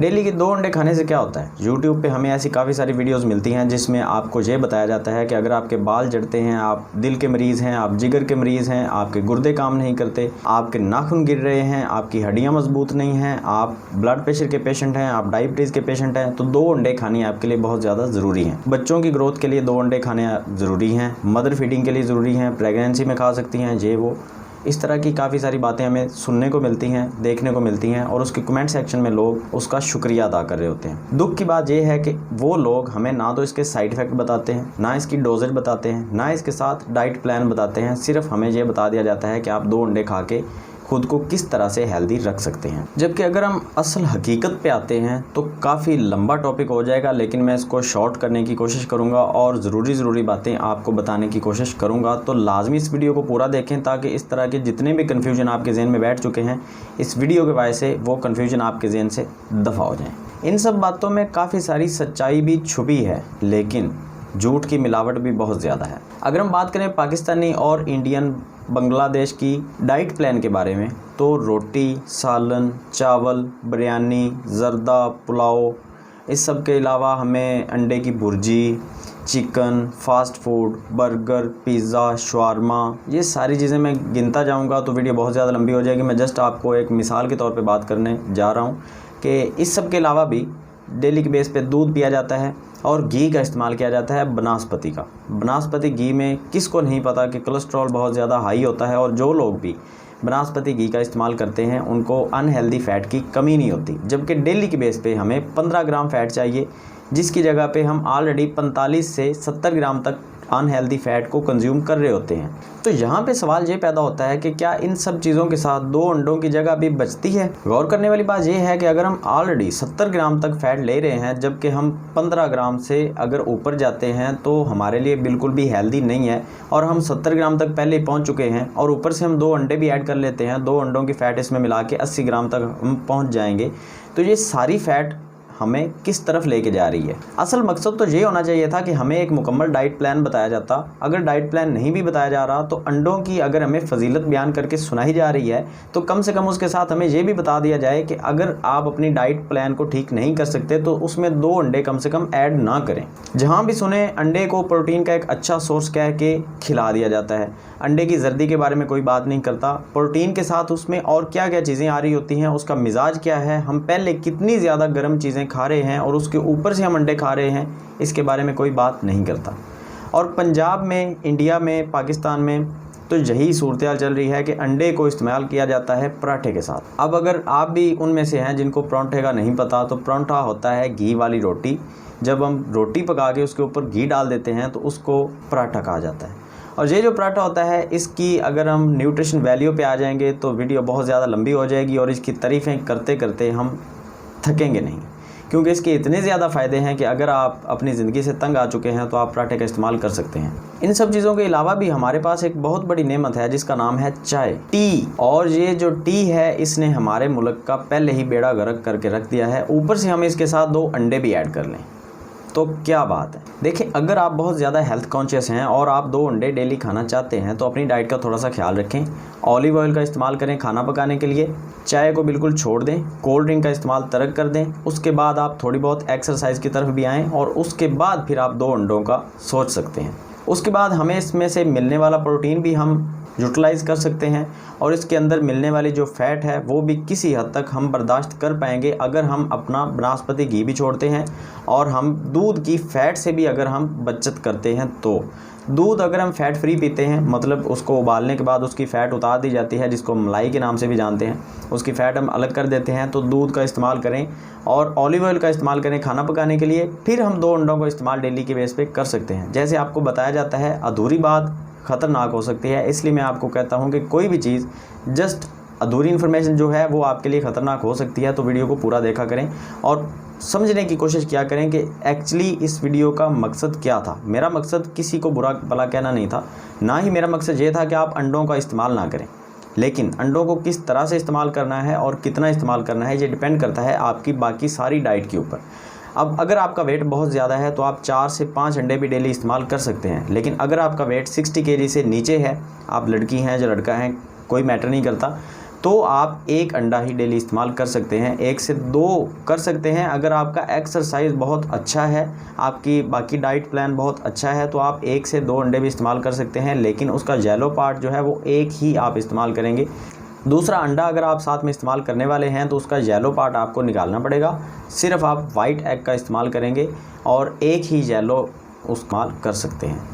Daily के 2 अंडे खाने से क्या होता है? यूट्यूब पे हमें ऐसी काफ़ी सारी वीडियोस मिलती हैं जिसमें आपको ये बताया जाता है कि अगर आपके बाल झड़ते हैं, आप दिल के मरीज़ हैं, आप जिगर के मरीज़ हैं, आपके गुर्दे काम नहीं करते, आपके नाखून गिर रहे हैं, आपकी हड्डियाँ मजबूत नहीं हैं, आप ब्लड प्रेशर के पेशेंट हैं, आप डायबिटीज़ के पेशेंट हैं, तो 2 अंडे खाने आपके लिए बहुत ज़्यादा ज़रूरी हैं। बच्चों की ग्रोथ के लिए 2 अंडे खाने ज़रूरी हैं, मदर फीडिंग के लिए ज़रूरी हैं, प्रेगनेंसी में खा सकती हैं, ये वो इस तरह की काफ़ी सारी बातें हमें सुनने को मिलती हैं, देखने को मिलती हैं और उसके कमेंट सेक्शन में लोग उसका शुक्रिया अदा कर रहे होते हैं। दुख की बात यह है कि वो लोग हमें ना तो इसके साइड इफ़ेक्ट बताते हैं, ना इसकी डोजेज बताते हैं, ना इसके साथ डाइट प्लान बताते हैं। सिर्फ हमें यह बता दिया जाता है कि आप 2 अंडे खा के खुद को किस तरह से हेल्दी रख सकते हैं। जबकि अगर हम असल हकीकत पे आते हैं तो काफ़ी लंबा टॉपिक हो जाएगा, लेकिन मैं इसको शॉर्ट करने की कोशिश करूंगा और ज़रूरी बातें आपको बताने की कोशिश करूंगा। तो लाजमी इस वीडियो को पूरा देखें ताकि इस तरह के जितने भी कन्फ्यूजन आपके जहन में बैठ चुके हैं, इस वीडियो के वजह से वो कन्फ्यूजन आपके जहन से दफ़ा हो जाएँ। इन सब बातों में काफ़ी सारी सच्चाई भी छुपी है, लेकिन झूठ की मिलावट भी बहुत ज़्यादा है। अगर हम बात करें पाकिस्तानी और इंडियन बांग्लादेश की डाइट प्लान के बारे में, तो रोटी, सालन, चावल, बिरयानी, ज़र्दा, पुलाव, इस सब के अलावा हमें अंडे की भुर्जी, chicken, fast food, burger, pizza, शवारमा, ये सारी चीज़ें मैं गिनता जाऊंगा तो वीडियो बहुत ज़्यादा लंबी हो जाएगी। मैं जस्ट आपको एक मिसाल के तौर पे बात करने जा रहा हूं कि इस सब के अलावा भी डेली के बेस पे दूध पिया जाता है और घी का इस्तेमाल किया जाता है बनास्पति का। बनास्पति घी में किसको नहीं पता कि कोलेस्ट्रॉल बहुत ज़्यादा हाई होता है, और जो लोग भी बनास्पति घी का इस्तेमाल करते हैं उनको अनहेल्दी फ़ैट की कमी नहीं होती। जबकि डेली के बेस पे हमें 15 ग्राम फ़ैट चाहिए, जिसकी जगह पे हम ऑलरेडी 45 से 70 ग्राम तक अनहेल्दी फ़ैट को कंज्यूम कर रहे होते हैं। तो यहाँ पे सवाल ये पैदा होता है कि क्या इन सब चीज़ों के साथ 2 अंडों की जगह भी बचती है? गौर करने वाली बात यह है कि अगर हम ऑलरेडी 70 ग्राम तक फ़ैट ले रहे हैं, जबकि हम 15 ग्राम से अगर ऊपर जाते हैं तो हमारे लिए बिल्कुल भी हेल्दी नहीं है, और हम 70 ग्राम तक पहले ही पहुँच चुके हैं और ऊपर से हम 2 अंडे भी ऐड कर लेते हैं, 2 अंडों की फ़ैट इसमें मिला के 80 ग्राम तक हम पहुँच जाएंगे। तो ये सारी फ़ैट हमें किस तरफ लेके जा रही है? असल मकसद तो ये होना चाहिए था कि हमें एक मुकम्मल डाइट प्लान बताया जाता। अगर डाइट प्लान नहीं भी बताया जा रहा तो अंडों की अगर हमें फजीलत बयान करके सुनाई जा रही है तो कम से कम उसके साथ हमें ये भी बता दिया जाए कि अगर आप अपनी डाइट प्लान को ठीक नहीं कर सकते तो उसमें 2 अंडे कम से कम ऐड ना करें। जहाँ भी सुने अंडे को प्रोटीन का एक अच्छा सोर्स कह के खिला दिया जाता है। अंडे की जर्दी के बारे में कोई बात नहीं करता। प्रोटीन के साथ उसमें और क्या क्या चीज़ें आ रही होती हैं, उसका मिजाज क्या है, हम पहले कितनी ज़्यादा गर्म चीज़ें खा रहे हैं और उसके ऊपर से हम अंडे खा रहे हैं, इसके बारे में कोई बात नहीं करता। और पंजाब में, इंडिया में, पाकिस्तान में तो यही सूरत हाल चल रही है कि अंडे को इस्तेमाल किया जाता है पराठे के साथ। अब अगर आप भी उनमें से हैं जिनको पराठे का नहीं पता, तो पराठा होता है घी वाली रोटी। जब हम रोटी पका के उसके ऊपर घी डाल देते हैं तो उसको पराठा कहा जाता है। और ये जो पराठा होता है, इसकी अगर हम न्यूट्रिशन वैल्यू पे आ जाएंगे तो वीडियो बहुत ज़्यादा लंबी हो जाएगी और इसकी तारीफ़ें करते करते हम थकेंगे नहीं, क्योंकि इसके इतने ज़्यादा फ़ायदे हैं कि अगर आप अपनी ज़िंदगी से तंग आ चुके हैं तो आप पराठे का इस्तेमाल कर सकते हैं। इन सब चीज़ों के अलावा भी हमारे पास एक बहुत बड़ी नेमत है जिसका नाम है चाय, टी। और ये जो टी है, इसने हमारे मुल्क का पहले ही बेड़ा गर्क करके रख दिया है। ऊपर से हम इसके साथ 2 अंडे भी ऐड कर लें तो क्या बात है। देखिए, अगर आप बहुत ज़्यादा हेल्थ कॉन्शियस हैं और आप 2 अंडे डेली खाना चाहते हैं तो अपनी डाइट का थोड़ा सा ख्याल रखें। ऑलिव ऑयल का इस्तेमाल करें खाना पकाने के लिए, चाय को बिल्कुल छोड़ दें, कोल्ड ड्रिंक का इस्तेमाल तर्क कर दें। उसके बाद आप थोड़ी बहुत एक्सरसाइज की तरफ भी आएँ और उसके बाद फिर आप 2 अंडों का सोच सकते हैं। उसके बाद हमें इसमें से मिलने वाला प्रोटीन भी हम यूटिलाइज़ कर सकते हैं और इसके अंदर मिलने वाली जो फ़ैट है वो भी किसी हद तक हम बर्दाश्त कर पाएंगे अगर हम अपना बनास्पति घी भी छोड़ते हैं और हम दूध की फ़ैट से भी अगर हम बचत करते हैं। तो दूध अगर हम फ़ैट फ्री पीते हैं, मतलब उसको उबालने के बाद उसकी फ़ैट उतार दी जाती है, जिसको मलाई के नाम से भी जानते हैं, उसकी फ़ैट हम अलग कर देते हैं, तो दूध का इस्तेमाल करें और ऑलिव ऑयल का इस्तेमाल करें खाना पकाने के लिए। फिर हम 2 अंडों का इस्तेमाल डेली के बेस पे कर सकते हैं। जैसे आपको बताया जाता है, अधूरी बात ख़तरनाक हो सकती है, इसलिए मैं आपको कहता हूँ कि कोई भी चीज़ जस्ट अधूरी इन्फॉर्मेशन जो है वो आपके लिए ख़तरनाक हो सकती है। तो वीडियो को पूरा देखा करें और समझने की कोशिश किया करें कि एक्चुअली इस वीडियो का मकसद क्या था। मेरा मकसद किसी को बुरा भला कहना नहीं था, ना ही मेरा मकसद ये था कि आप अंडों का इस्तेमाल ना करें, लेकिन अंडों को किस तरह से इस्तेमाल करना है और कितना इस्तेमाल करना है ये डिपेंड करता है आपकी बाकी सारी डाइट के ऊपर। अब अगर आपका वेट बहुत ज़्यादा है तो आप 4 से 5 अंडे भी डेली इस्तेमाल कर सकते हैं, लेकिन अगर आपका वेट 60 kg से नीचे है, आप लड़की हैं या लड़का हैं, कोई मैटर नहीं करता, तो आप एक अंडा ही डेली इस्तेमाल कर सकते हैं, 1 से 2 कर सकते हैं। अगर आपका एक्सरसाइज बहुत अच्छा है, आपकी बाकी डाइट प्लान बहुत अच्छा है, तो आप 1 से 2 अंडे भी इस्तेमाल कर सकते हैं, लेकिन उसका येलो पार्ट जो है वो एक ही आप इस्तेमाल करेंगे। दूसरा अंडा अगर आप साथ में इस्तेमाल करने वाले हैं तो उसका येलो पार्ट आपको निकालना पड़ेगा, सिर्फ आप वाइट एग का इस्तेमाल करेंगे और एक ही येलो इस्तेमाल कर सकते हैं।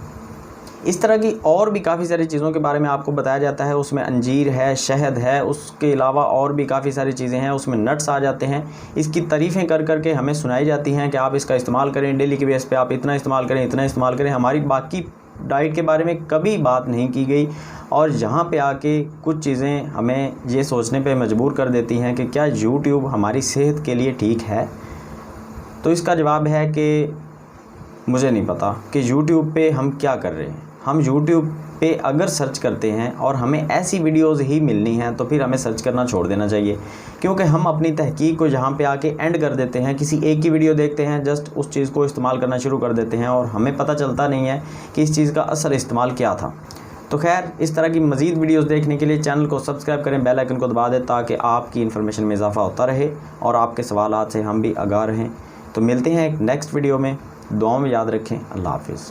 इस तरह की और भी काफ़ी सारी चीज़ों के बारे में आपको बताया जाता है, उसमें अंजीर है, शहद है, उसके अलावा और भी काफ़ी सारी चीज़ें हैं, उसमें नट्स आ जाते हैं। इसकी तारीफ़ें कर कर के हमें सुनाई जाती हैं कि आप इसका इस्तेमाल करें, डेली के बेस पे आप इतना इस्तेमाल करें, इतना इस्तेमाल करें। हमारी बाकी डाइट के बारे में कभी बात नहीं की गई और यहाँ पे आके कुछ चीज़ें हमें ये सोचने पे मजबूर कर देती हैं कि क्या यूट्यूब हमारी सेहत के लिए ठीक है। तो इसका जवाब है कि मुझे नहीं पता कि यूट्यूब पे हम क्या कर रहे हैं। हम यूट्यूब पे अगर सर्च करते हैं और हमें ऐसी वीडियोज़ ही मिलनी हैं तो फिर हमें सर्च करना छोड़ देना चाहिए, क्योंकि हम अपनी तहकीक को यहाँ पे आके एंड कर देते हैं। किसी एक की वीडियो देखते हैं, जस्ट उस चीज़ को इस्तेमाल करना शुरू कर देते हैं और हमें पता चलता नहीं है कि इस चीज़ का असल इस्तेमाल क्या था। तो खैर, इस तरह की मज़ीद वीडियोज़ देखने के लिए चैनल को सब्सक्राइब करें, बेल आइकन को दबा दें ताकि आपकी इन्फॉर्मेशन में इजाफा होता रहे और आपके सवालात से हम भी आगाह रहें। तो मिलते हैं एक नेक्स्ट वीडियो में। दुआओं में याद रखें। अल्लाह हाफ़िज़।